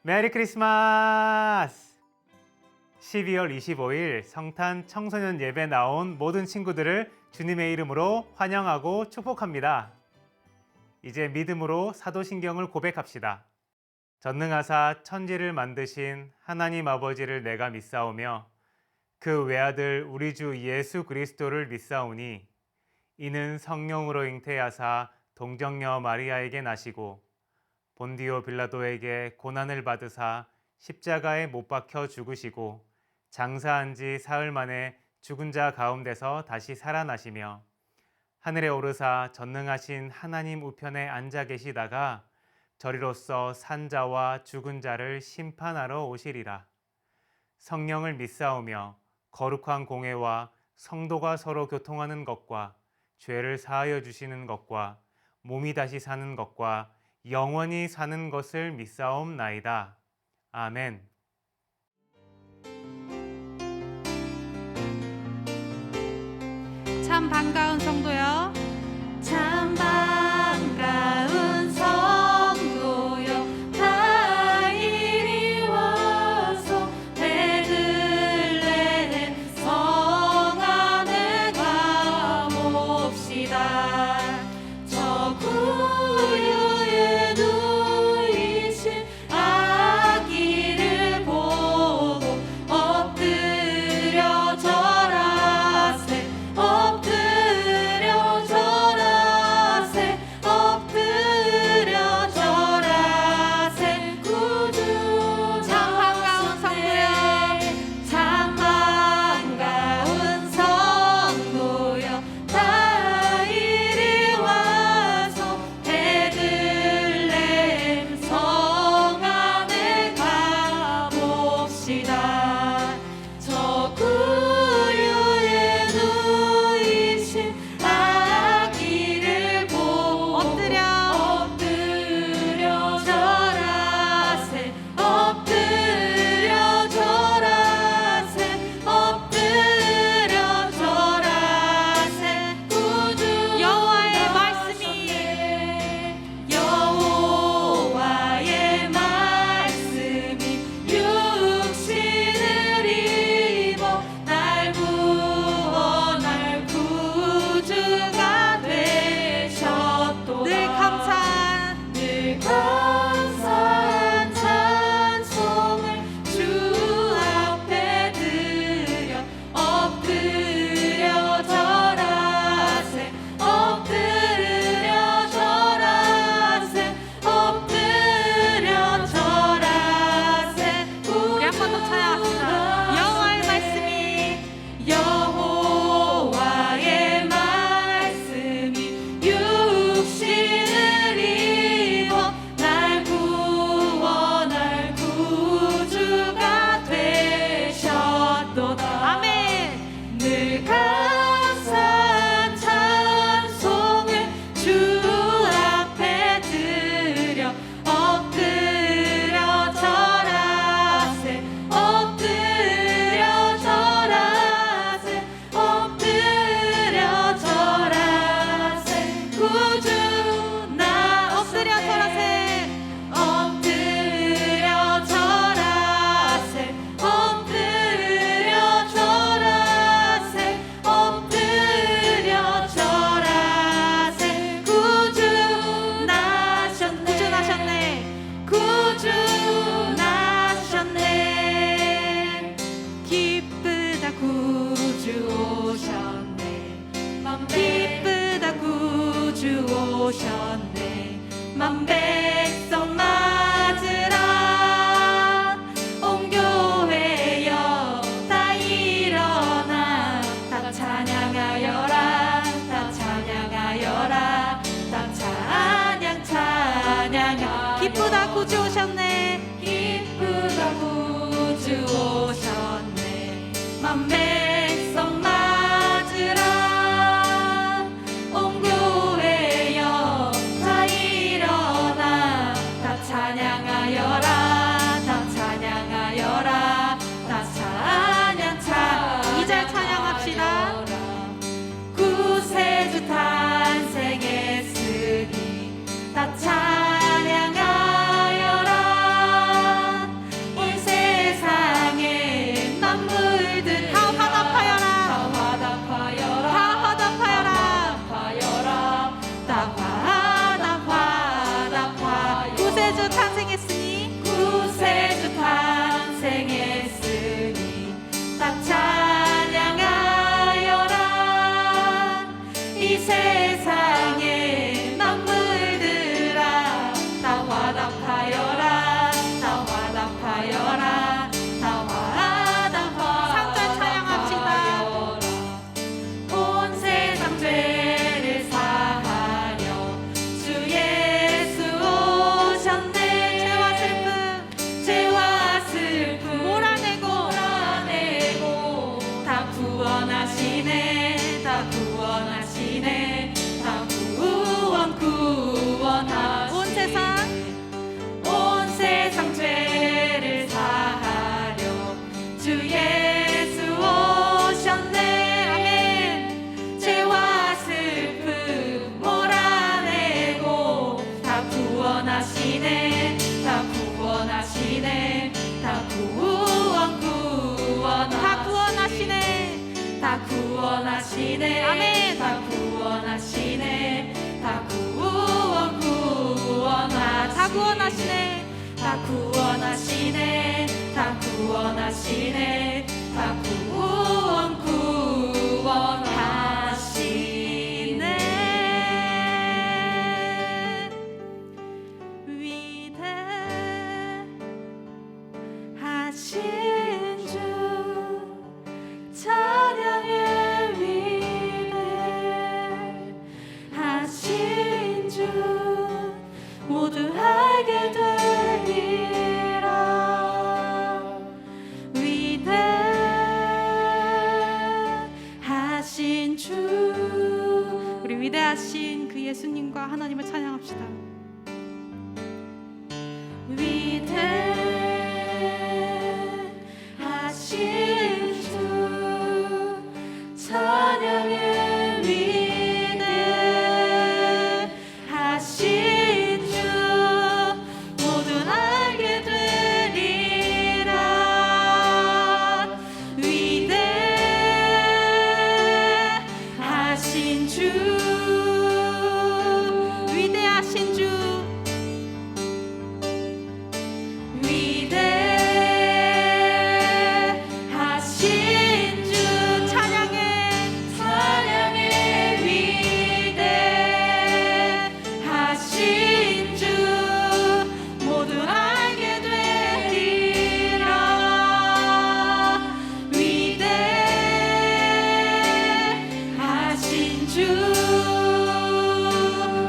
메리 크리스마스! 12월 25일 성탄 청소년 예배 나온 모든 친구들을 주님의 이름으로 환영하고 축복합니다. 이제 믿음으로 사도신경을 고백합시다. 전능하사 천지를 만드신 하나님 아버지를 내가 믿사오며 그 외아들 우리 주 예수 그리스도를 믿사오니 이는 성령으로 잉태하사 동정녀 마리아에게 나시고 본디오 빌라도에게 고난을 받으사 십자가에 못 박혀 죽으시고 장사한 지 사흘 만에 죽은 자 가운데서 다시 살아나시며 하늘에 오르사 전능하신 하나님 우편에 앉아 계시다가 저리로서 산 자와 죽은 자를 심판하러 오시리라. 성령을 믿사오며 거룩한 공회와 성도가 서로 교통하는 것과 죄를 사하여 주시는 것과 몸이 다시 사는 것과 영원히 사는 것을 믿사옵나이다. 아멘. 참 반가운 성도요. 참 반가운 성도여, 다 이리 와서 베들레헴 성 안에 가봅시다. 저 구유에 누이신 아기를 보고 엎드려 절하세, 엎드려 절하세, 엎드려 절하세. 구주 참 반가운 성도요. 참 반가운 성도여, 다 이리 와서 베들레헴 성 안에 가봅시다. 저 구유에 누이신 아기를 보고 엎드려 절하세, 엎드려 절하세, 엎드려 절하세. 구주 여호와의 말씀이 여호와의 말씀이 육신을 입어 날 구원할 구주가 되셨도다. 늘 감사한 늘 감사한 찬송을 주 앞에 드려 엎드려 절하세, 엎드려 절하세, 엎드려 절하세. 우리 한 번 더 찬양합시다. 여호와의 말씀이 여호와의 말씀이 육신을 입어 날 구원할 구주가 되셨도다. 아멘. 늘 감사한 찬송을 주 앞에 드려 엎드려 절하세, 엎드려 절하세, 엎드려 절하세. 구주 나 엎드려 절하세, 엎드려 절하세, 엎드려 절하세, 엎드려 절하세. 구주 나셨네, 구주 나셨네. 구주 나셨네. 기쁘다 구주 오셨네, 기쁘다 구주 오셨네. 만 백성 맞으라, 온 교회여 다 일어나, 다 찬양하여라, 다 찬양하여라, 다 찬양 찬양하. 기쁘다 구주 오셨네. 기쁘다 구주 오셨네. 만 백성 맞으라, 온 교회여 다 일어나, 다 찬양하여라, 다 찬양하여라, 다 찬양 찬양. 2절 찬양합시다. 구세주 탄생했으니 다 찬양하여라. 세상의 만물들아 다 화답하여라 다 화답하여라 다 화답하여라 삼절 찬양합시다. 온 세상 죄를 사하려 주 예수 오셨네 죄와 슬픔 몰아내고 다 구원하시네 다 구원하시네 다 구원하시네 온 세상 온 세상 죄를 사하려 주 예수 오셨네 아멘 죄와 슬픔 몰아내고 다 구원하시네 다 구원하시네 다 구원하시네 다 구원하시네 아멘. 다 구원하시네 다 구원하시네 다 구원하시네 다 구원하시네 다 구원하시네 위대하신 주 찬양의 위대하신 주 모두 알게 되리라 위대하신 주 우리 위대하신 그 예수님과 하나님을 찬양합시다. 위대하신 주 찬양의 위대하신 주 모두 알게 되리라 위대하신 주 위대하신 주 위대하신 주 찬양의 위대하신 주 모두 알게 되리라 위대하신 주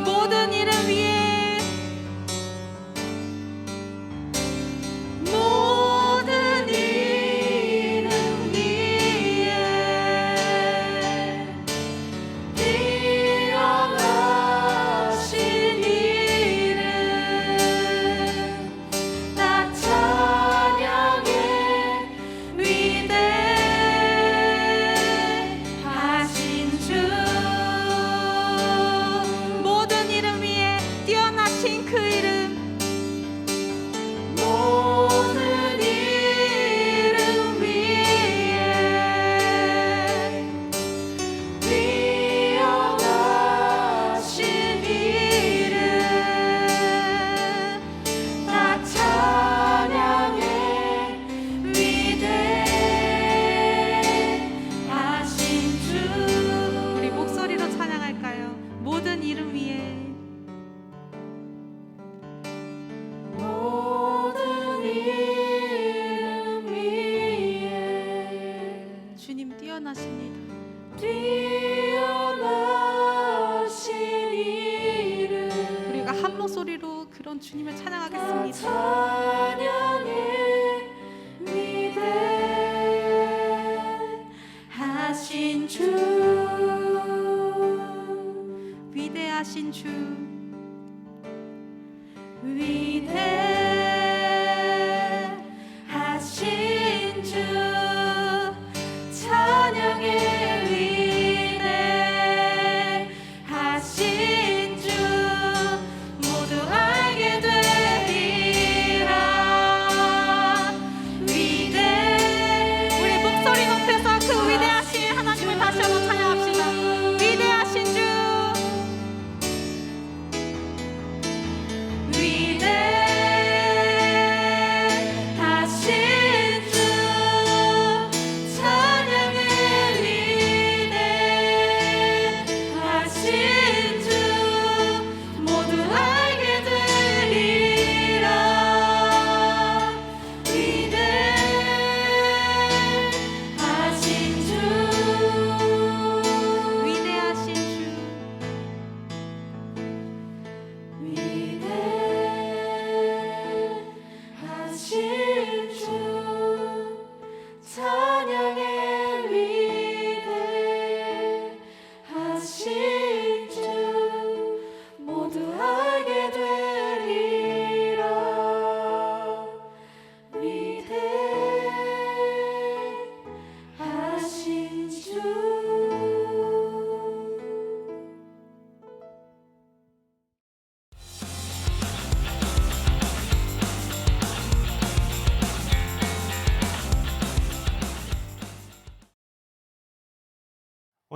모든 이름 위에 모든 이름 위에 뛰어나신 이름 나 찬양의 위대하신 주 모든 이름 위에 뛰어나신 그 이름 모든 이름 위에 뛰어나신 이름 나 찬양의 위대하신 주 우리 목소리로 찬양할까요? 모든 이름 위에 모든 이름 위에 주님 뛰어나십니다. 뛰어나신 이름 우리가 한 목소리로 그런 주님을 찬양하겠습니다. 찬양의 위대하신 주 위대하신 주 위대하신 주 찬양의 위대하신 주 모두 알게 되리라 우리 목소리 높여서 그 위대하신 하나님을 다시 한번 찬양합시다. 위대하신 주 찬양의 위대하신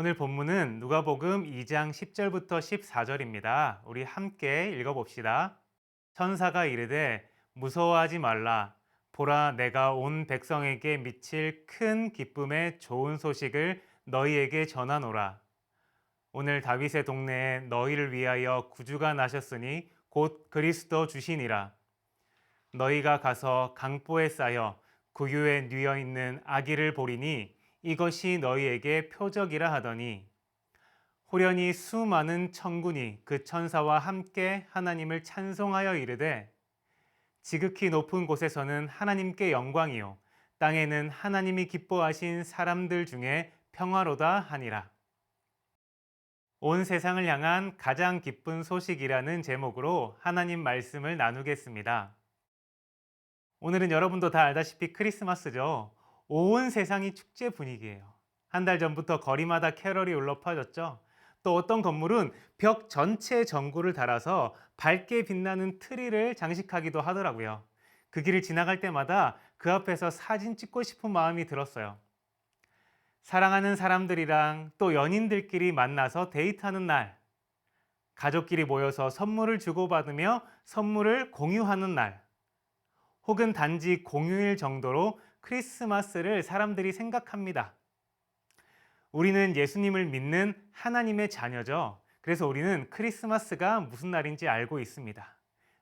오늘 본문은 누가복음 2장 10절부터 14절입니다. 우리 함께 읽어봅시다. 천사가 이르되 무서워하지 말라. 보라, 내가 온 백성에게 미칠 큰 기쁨의 좋은 소식을 너희에게 전하노라. 오늘 다윗의 동네에 너희를 위하여 구주가 나셨으니 곧 그리스도 주시니라. 너희가 가서 강보에 쌓여 구유에 뉘어 있는 아기를 보리니 이것이 너희에게 표적이라 하더니 호련히 수많은 천군이 그 천사와 함께 하나님을 찬송하여 이르되 지극히 높은 곳에서는 하나님께 영광이요 땅에는 하나님이 기뻐하신 사람들 중에 평화로다 하니라. 온 세상을 향한 가장 기쁜 소식이라는 제목으로 하나님 말씀을 나누겠습니다. 오늘은 여러분도 다 알다시피 크리스마스죠. 온 세상이 축제 분위기예요. 한 달 전부터 거리마다 캐럴이 울려 퍼졌죠. 또 어떤 건물은 벽 전체에 전구를 달아서 밝게 빛나는 트리를 장식하기도 하더라고요. 그 길을 지나갈 때마다 그 앞에서 사진 찍고 싶은 마음이 들었어요. 사랑하는 사람들이랑 또 연인들끼리 만나서 데이트하는 날, 가족끼리 모여서 선물을 주고받으며 선물을 공유하는 날, 혹은 단지 공휴일 정도로 크리스마스를 사람들이 생각합니다. 우리는 예수님을 믿는 하나님의 자녀죠. 그래서 우리는 크리스마스가 무슨 날인지 알고 있습니다.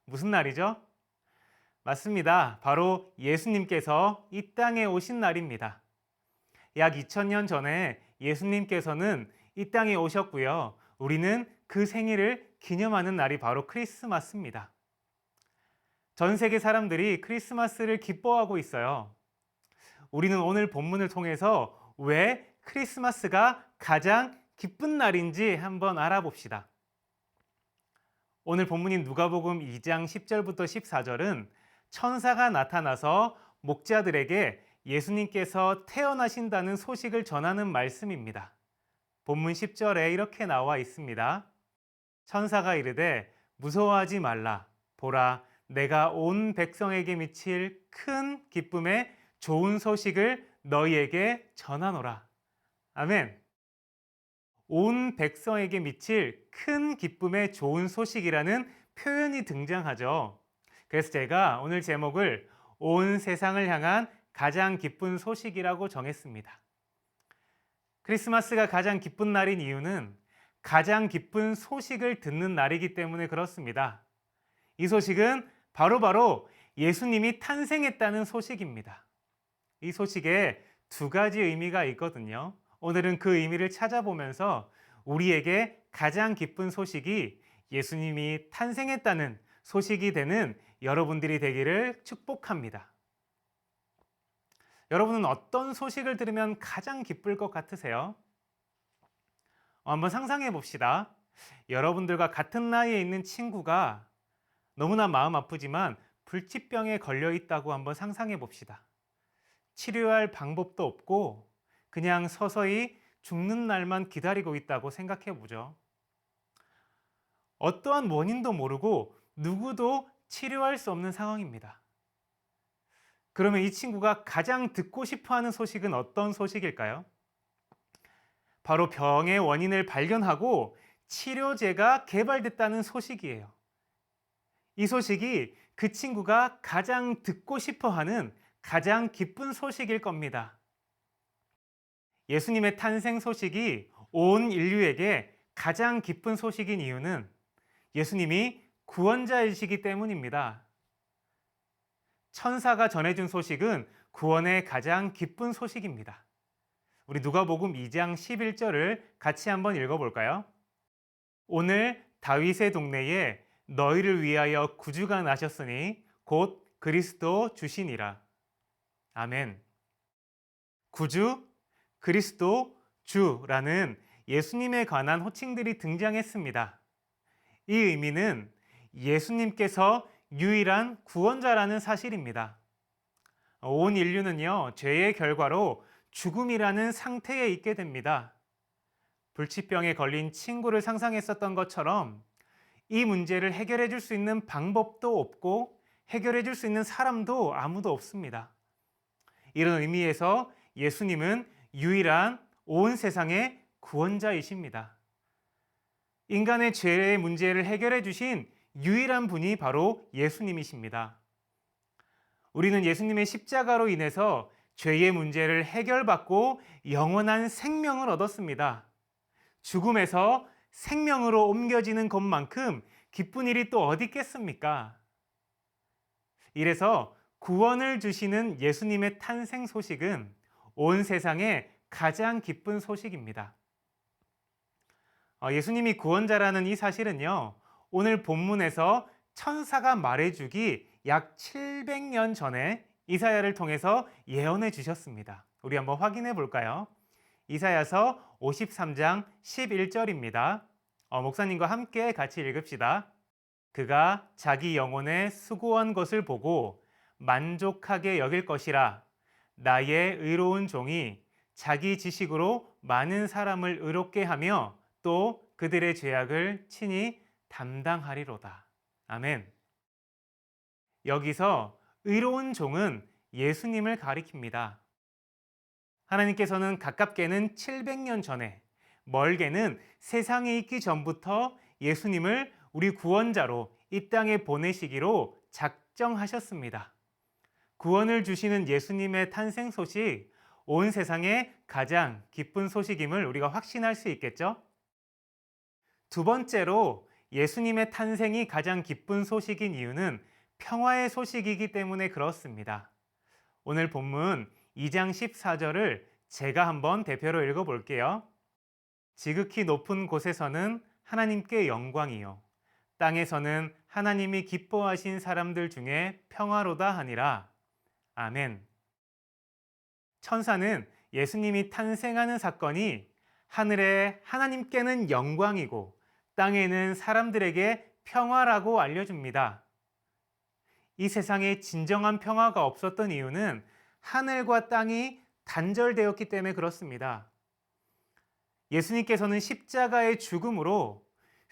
무슨 날이죠? 맞습니다. 바로 예수님께서 이 땅에 오신 날입니다. 약 2000년 전에 예수님께서는 이 땅에 오셨고요. 우리는 그 생일을 기념하는 날이 바로 크리스마스입니다. 전 세계 사람들이 크리스마스를 기뻐하고 있어요. 우리는 오늘 본문을 통해서 왜 크리스마스가 가장 기쁜 날인지 한번 알아봅시다. 오늘 본문인 누가복음 2장 10절부터 14절은 천사가 나타나서 목자들에게 예수님께서 태어나신다는 소식을 전하는 말씀입니다. 본문 10절에 이렇게 나와 있습니다. 천사가 이르되 무서워하지 말라. 보라, 내가 온 백성에게 미칠 큰 기쁨의 좋은 소식을 너희에게 전하노라. 아멘. 온 백성에게 미칠 큰 기쁨의 좋은 소식이라는 표현이 등장하죠. 그래서 제가 오늘 제목을 온 세상을 향한 가장 기쁜 소식이라고 정했습니다. 크리스마스가 가장 기쁜 날인 이유는 가장 기쁜 소식을 듣는 날이기 때문에 그렇습니다. 이 소식은 바로 예수님이 탄생했다는 소식입니다. 이 소식에 두 가지 의미가 있거든요. 오늘은 그 의미를 찾아보면서 우리에게 가장 기쁜 소식이 예수님이 탄생했다는 소식이 되는 여러분들이 되기를 축복합니다. 여러분은 어떤 소식을 들으면 가장 기쁠 것 같으세요? 한번 상상해 봅시다. 여러분들과 같은 나이에 있는 친구가 너무나 마음 아프지만 불치병에 걸려 있다고 한번 상상해 봅시다. 치료할 방법도 없고 그냥 서서히 죽는 날만 기다리고 있다고 생각해 보죠. 어떠한 원인도 모르고 누구도 치료할 수 없는 상황입니다. 그러면 이 친구가 가장 듣고 싶어 하는 소식은 어떤 소식일까요? 바로 병의 원인을 발견하고 치료제가 개발됐다는 소식이에요. 이 소식이 그 친구가 가장 듣고 싶어 하는 가장 기쁜 소식일 겁니다. 예수님의 탄생 소식이 온 인류에게 가장 기쁜 소식인 이유는 예수님이 구원자이시기 때문입니다. 천사가 전해준 소식은 구원의 가장 기쁜 소식입니다. 우리 누가복음 2장 11절을 같이 한번 읽어볼까요? 오늘 다윗의 동네에 너희를 위하여 구주가 나셨으니 곧 그리스도 주시니라. 아멘. 구주, 그리스도, 주라는 예수님에 관한 호칭들이 등장했습니다. 이 의미는 예수님께서 유일한 구원자라는 사실입니다. 온 인류는요, 죄의 결과로 죽음이라는 상태에 있게 됩니다. 불치병에 걸린 친구를 상상했었던 것처럼 이 문제를 해결해 줄 수 있는 방법도 없고 해결해 줄 수 있는 사람도 아무도 없습니다. 이런 의미에서 예수님은 유일한 온 세상의 구원자이십니다. 인간의 죄의 문제를 해결해 주신 유일한 분이 바로 예수님이십니다. 우리는 예수님의 십자가로 인해서 죄의 문제를 해결받고 영원한 생명을 얻었습니다. 죽음에서 생명으로 옮겨지는 것만큼 기쁜 일이 또 어디 있겠습니까? 이래서 구원을 주시는 예수님의 탄생 소식은 온 세상에 가장 기쁜 소식입니다. 예수님이 구원자라는 이 사실은요, 오늘 본문에서 천사가 말해주기 약 700년 전에 이사야를 통해서 예언해 주셨습니다. 우리 한번 확인해 볼까요? 이사야서 53장 11절입니다. 목사님과 함께 같이 읽읍시다. 그가 자기 영혼에 수고한 것을 보고 만족하게 여길 것이라. 나의 의로운 종이 자기 지식으로 많은 사람을 의롭게 하며 또 그들의 죄악을 친히 담당하리로다. 아멘. 여기서 의로운 종은 예수님을 가리킵니다. 하나님께서는 가깝게는 700년 전에, 멀게는 세상에 있기 전부터 예수님을 우리 구원자로 이 땅에 보내시기로 작정하셨습니다. 구원을 주시는 예수님의 탄생 소식, 온 세상에 가장 기쁜 소식임을 우리가 확신할 수 있겠죠? 두 번째로 예수님의 탄생이 가장 기쁜 소식인 이유는 평화의 소식이기 때문에 그렇습니다. 오늘 본문 2장 14절을 제가 한번 대표로 읽어볼게요. 지극히 높은 곳에서는 하나님께 영광이요, 땅에서는 하나님이 기뻐하신 사람들 중에 평화로다 하니라. 아멘. 천사는 예수님이 탄생하는 사건이 하늘에 하나님께는 영광이고 땅에는 사람들에게 평화라고 알려줍니다. 이 세상에 진정한 평화가 없었던 이유는 하늘과 땅이 단절되었기 때문에 그렇습니다. 예수님께서는 십자가의 죽음으로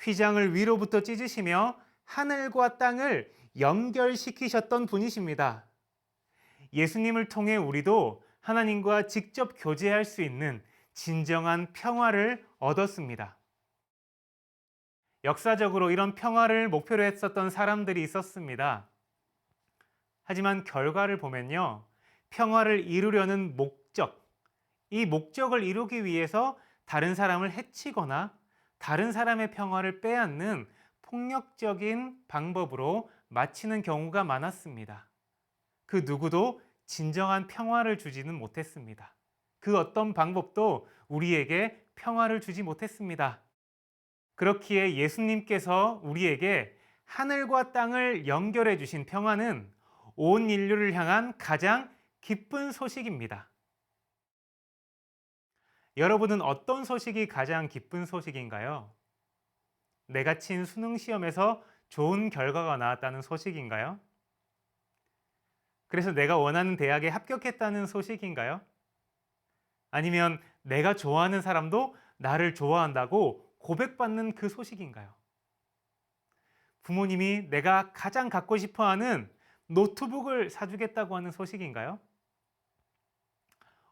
휘장을 위로부터 찢으시며 하늘과 땅을 연결시키셨던 분이십니다. 예수님을 통해 우리도 하나님과 직접 교제할 수 있는 진정한 평화를 얻었습니다. 역사적으로 이런 평화를 목표로 했었던 사람들이 있었습니다. 하지만 결과를 보면요, 평화를 이루려는 목적, 이 목적을 이루기 위해서 다른 사람을 해치거나 다른 사람의 평화를 빼앗는 폭력적인 방법으로 마치는 경우가 많았습니다. 그 누구도 진정한 평화를 주지는 못했습니다. 그 어떤 방법도 우리에게 평화를 주지 못했습니다. 그렇기에 예수님께서 우리에게 하늘과 땅을 연결해 주신 평화는 온 인류를 향한 가장 기쁜 소식입니다. 여러분은 어떤 소식이 가장 기쁜 소식인가요? 내가 친 수능 시험에서 좋은 결과가 나왔다는 소식인가요? 그래서 내가 원하는 대학에 합격했다는 소식인가요? 아니면 내가 좋아하는 사람도 나를 좋아한다고 고백받는 그 소식인가요? 부모님이 내가 가장 갖고 싶어하는 노트북을 사주겠다고 하는 소식인가요?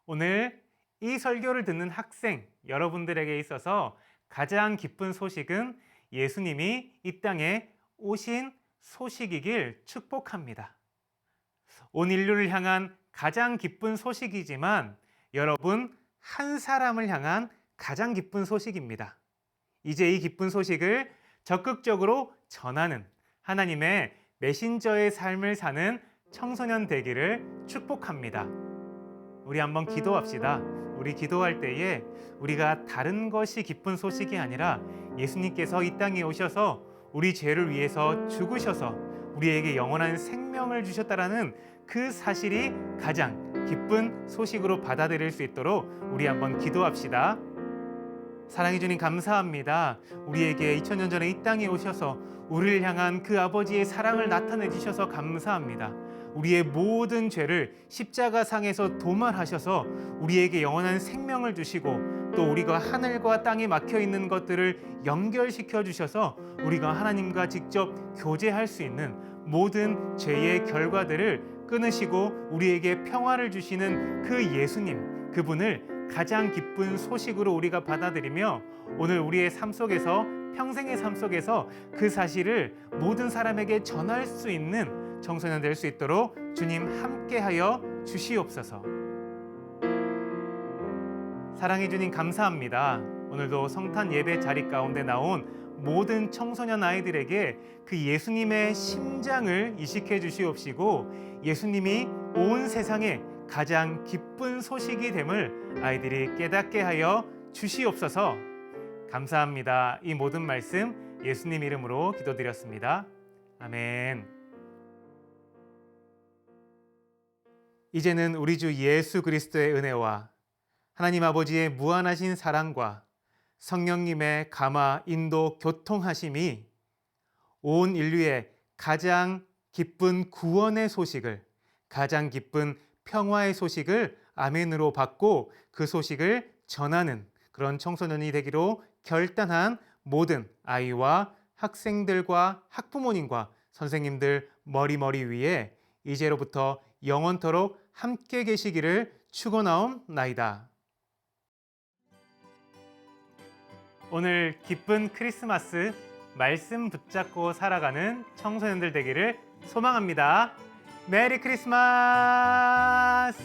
오늘 이 설교를 듣는 학생 여러분들에게 있어서 가장 기쁜 소식은 예수님이 이 땅에 오신 소식이길 축복합니다. 온 인류를 향한 가장 기쁜 소식이지만 여러분 한 사람을 향한 가장 기쁜 소식입니다. 이제 이 기쁜 소식을 적극적으로 전하는 하나님의 메신저의 삶을 사는 청소년 되기를 축복합니다. 우리 한번 기도합시다. 우리 기도할 때에 우리가 다른 것이 기쁜 소식이 아니라 예수님께서 이 땅에 오셔서 우리 죄를 위해서 죽으셔서 우리에게 영원한 생명을 주셨다라는 그 사실이 가장 기쁜 소식으로 받아들일 수 있도록 우리 한번 기도합시다. 사랑해 주님 감사합니다. 우리에게 2000년 전에 이 땅에 오셔서 우리를 향한 그 아버지의 사랑을 나타내 주셔서 감사합니다. 우리의 모든 죄를 십자가상에서 도말하셔서 우리에게 영원한 생명을 주시고 또 우리가 하늘과 땅에 막혀 있는 것들을 연결시켜 주셔서 우리가 하나님과 직접 교제할 수 있는 모든 죄의 결과들을 끊으시고 우리에게 평화를 주시는 그 예수님, 그분을 가장 기쁜 소식으로 우리가 받아들이며 오늘 우리의 삶 속에서 평생의 삶 속에서 그 사실을 모든 사람에게 전할 수 있는 청소년 될 수 있도록 주님 함께하여 주시옵소서. 사랑해 주님 감사합니다. 오늘도 성탄 예배 자리 가운데 나온 모든 청소년 아이들에게 그 예수님의 심장을 이식해 주시옵시고 예수님이 온 세상에 가장 기쁜 소식이 됨을 아이들이 깨닫게 하여 주시옵소서. 감사합니다. 이 모든 말씀 예수님 이름으로 기도드렸습니다. 아멘. 이제는 우리 주 예수 그리스도의 은혜와 하나님 아버지의 무한하신 사랑과 성령님의 감화, 인도, 교통하심이 온 인류의 가장 기쁜 구원의 소식을, 가장 기쁜 평화의 소식을 아멘으로 받고 그 소식을 전하는 그런 청소년이 되기로 결단한 모든 아이와 학생들과 학부모님과 선생님들 머리 위에 이제로부터 영원토록 함께 계시기를 축원하옵나이다. 오늘 기쁜 크리스마스 말씀 붙잡고 살아가는 청소년들 되기를 소망합니다. 메리 크리스마스!